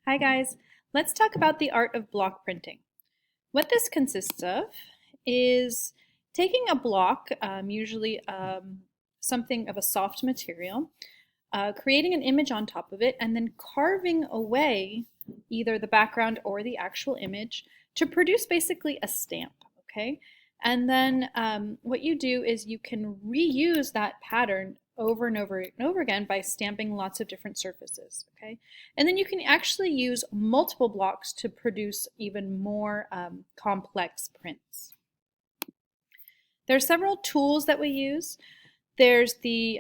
Hi guys, let's talk about the art of block printing. What this consists of is taking a block, usually something of a soft material, creating an image on top of it, and then carving away either the background or the actual image to produce basically a stamp, okay? And then what you do is you can reuse that pattern over and over and over again by stamping lots of different surfaces, okay? And then you can actually use multiple blocks to produce even more complex prints. There are several tools that we use. There's the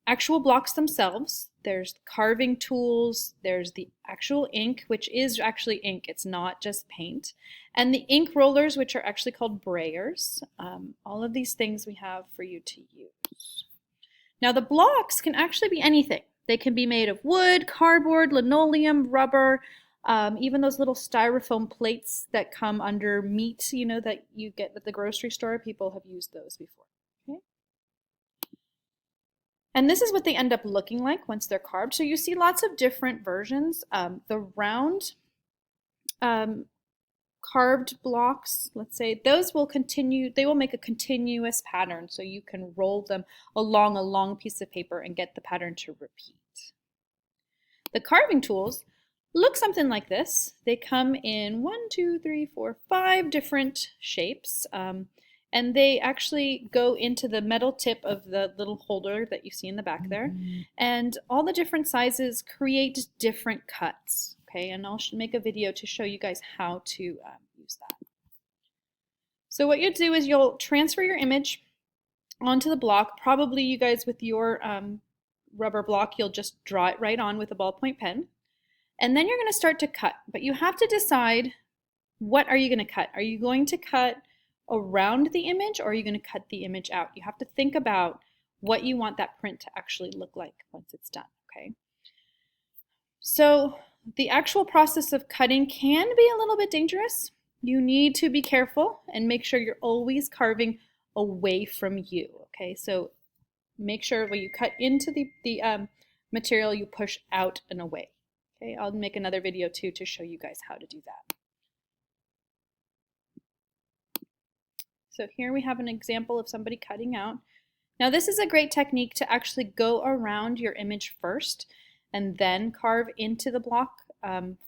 actual blocks themselves, there's carving tools, there's the actual ink, which is actually ink, it's not just paint, and the ink rollers, which are actually called brayers. All of these things we have for you to use. Now the blocks can actually be anything. They can be made of wood, cardboard, linoleum, rubber, even those little styrofoam plates that come under meat, you know, that you get at the grocery store. People have used those before. Okay? And this is what they end up looking like once they're carved. So you see lots of different versions. The round carved blocks, let's say, those will continue, they will make a continuous pattern, so you can roll them along a long piece of paper and get the pattern to repeat. The carving tools look something like this. They come in 5 different shapes, and they actually go into the metal tip of the little holder that you see in the back there. And all the different sizes create different cuts. Okay, and I'll make a video to show you guys how to use that. So what you'll do is you'll transfer your image onto the block. Probably you guys with your rubber block, you'll just draw it right on with a ballpoint pen. And then you're going to start to cut. But you have to decide, what are you going to cut? Are you going to cut around the image, or are you going to cut the image out? You have to think about what you want that print to actually look like once it's done. Okay. So the actual process of cutting can be a little bit dangerous. You need to be careful and make sure you're always carving away from you, okay? So make sure when you cut into the material, you push out and away, okay? I'll make another video too to show you guys how to do that. So here we have an example of somebody cutting out. Now this is a great technique to actually go around your image first and then carve into the block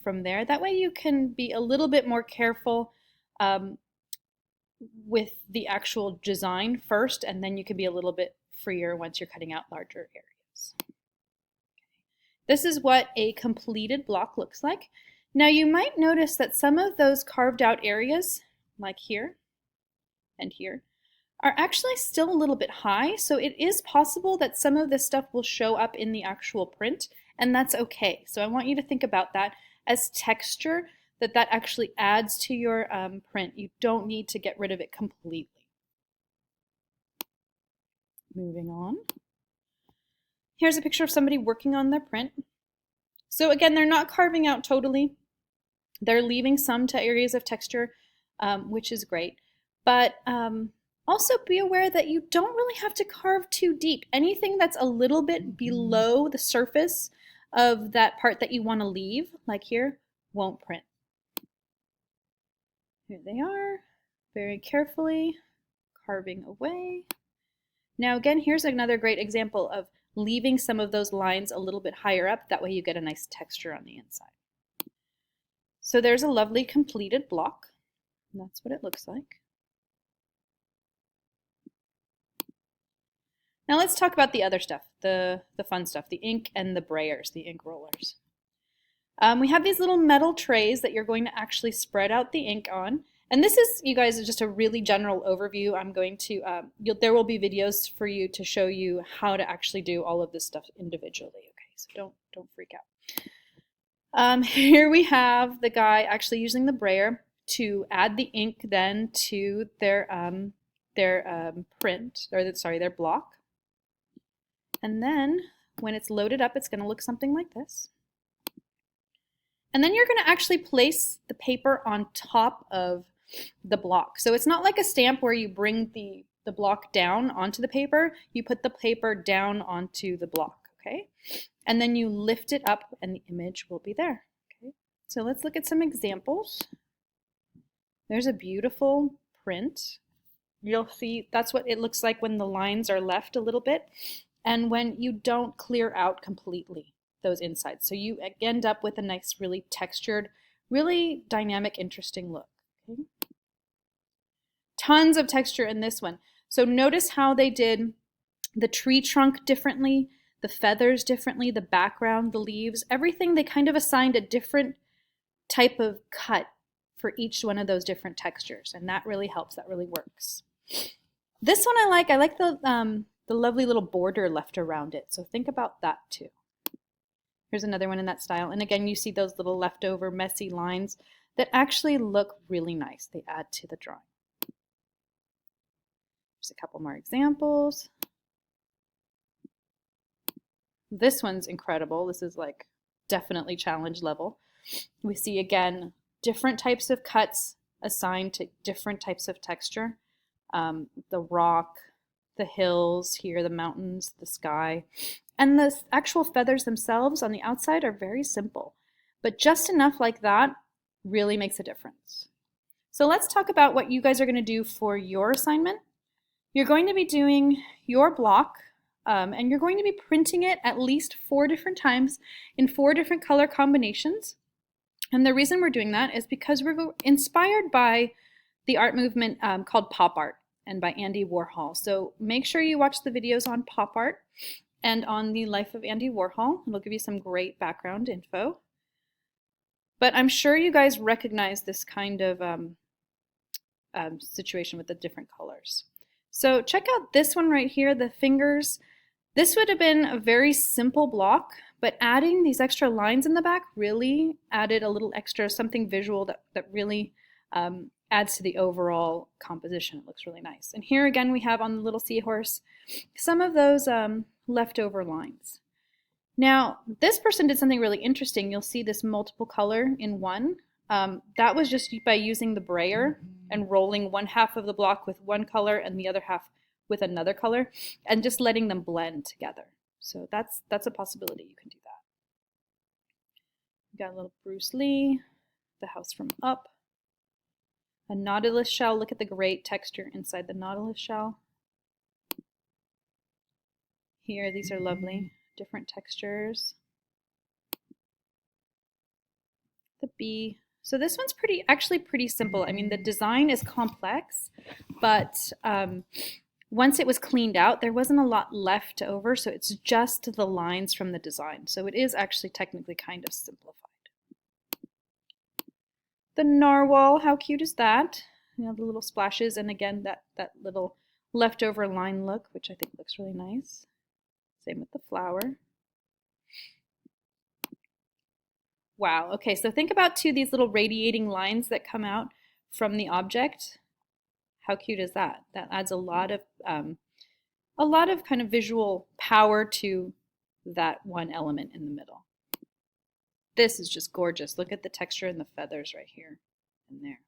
from there. That way you can be a little bit more careful with the actual design first, and then you can be a little bit freer once you're cutting out larger areas. Okay. This is what a completed block looks like. Now you might notice that some of those carved out areas, like here and here, are actually still a little bit high, so it is possible that some of this stuff will show up in the actual print, and that's okay. So I want you to think about that as texture, that actually adds to your print. You don't need to get rid of it completely. Moving on. Here's a picture of somebody working on their print. So again, they're not carving out totally. They're leaving some areas of texture, which is great. But also be aware that you don't really have to carve too deep. Anything that's a little bit below the surface of that part that you want to leave, like here, won't print. Here they are, very carefully carving away. Now again, here's another great example of leaving some of those lines a little bit higher up. That way you get a nice texture on the inside. So there's a lovely completed block. And that's what it looks like. Now let's talk about the other stuff, the fun stuff, the ink and the brayers, the ink rollers. We have these little metal trays that you're going to actually spread out the ink on. And this is, you guys, just a really general overview. I'm going to, there will be videos for you to show you how to actually do all of this stuff individually. Okay, so don't freak out. Here we have the guy actually using the brayer to add the ink then to their print, or their block. And then when it's loaded up, it's going to look something like this. And then you're going to actually place the paper on top of the block. So it's not like a stamp where you bring the block down onto the paper. You put the paper down onto the block, okay? And then you lift it up and the image will be there, okay? So let's look at some examples. There's a beautiful print. You'll see that's what it looks like when the lines are left a little bit and when you don't clear out completely those insides. So you end up with a nice, really textured, really dynamic, interesting look. Okay? Tons of texture in this one. So notice how they did the tree trunk differently, the feathers differently, the background, the leaves, everything. They kind of assigned a different type of cut for each one of those different textures, and that really helps. That really works. This one I like the lovely little border left around it, so think about that too. Here's another one in that style, and again you see those little leftover messy lines that actually look really nice. They add to the drawing. There's a couple more examples. This one's incredible. This is like definitely challenge level. We see again different types of cuts assigned to different types of texture. The rock, the hills here, the mountains, the sky, and the actual feathers themselves on the outside are very simple, but just enough like that really makes a difference. So let's talk about what you guys are going to do for your assignment. You're going to be doing your block and you're going to be printing it at least 4 different times in 4 different color combinations. And the reason we're doing that is because we're inspired by the art movement called pop art and by Andy Warhol. So make sure you watch the videos on pop art and on the life of Andy Warhol. It'll give you some great background info. But I'm sure you guys recognize this kind of situation with the different colors. So check out this one right here, the fingers. This would have been a very simple block, but adding these extra lines in the back really added a little extra something visual that really adds to the overall composition. It looks really nice. And here again we have on the little seahorse some of those leftover lines. Now this person did something really interesting. You'll see this multiple color in one. That was just by using the brayer and rolling one half of the block with one color and the other half with another color and just letting them blend together. So that's a possibility. You can do that. We got a little Bruce Lee, the house from Up, a nautilus shell. Look at the great texture inside the nautilus shell. Here, these are lovely, different textures. The bee. So this one's actually pretty simple. I mean, the design is complex, but once it was cleaned out, there wasn't a lot left over, so it's just the lines from the design. So it is actually technically kind of simplified. The narwhal, how cute is that? You know, the little splashes, and again, that little leftover line look, which I think looks really nice. Same with the flower. Wow, okay, so think about too these little radiating lines that come out from the object. How cute is that? That adds a lot of kind of visual power to that one element in the middle. This is just gorgeous. Look at the texture and the feathers right here and there.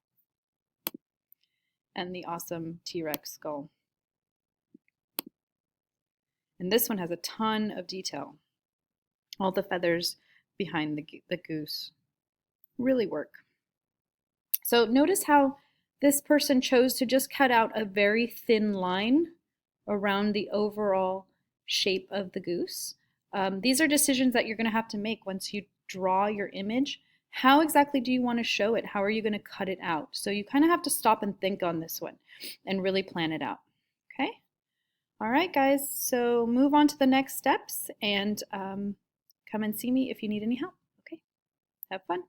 And the awesome T-Rex skull. And this one has a ton of detail. All the feathers behind the goose really work. So notice how this person chose to just cut out a very thin line around the overall shape of the goose. These are decisions that you're going to have to make once you draw your image. How exactly do you want to show it? How are you going to cut it out? So you kind of have to stop and think on this one and really plan it out. Okay? All right, guys. So move on to the next steps and come and see me if you need any help. Okay? Have fun.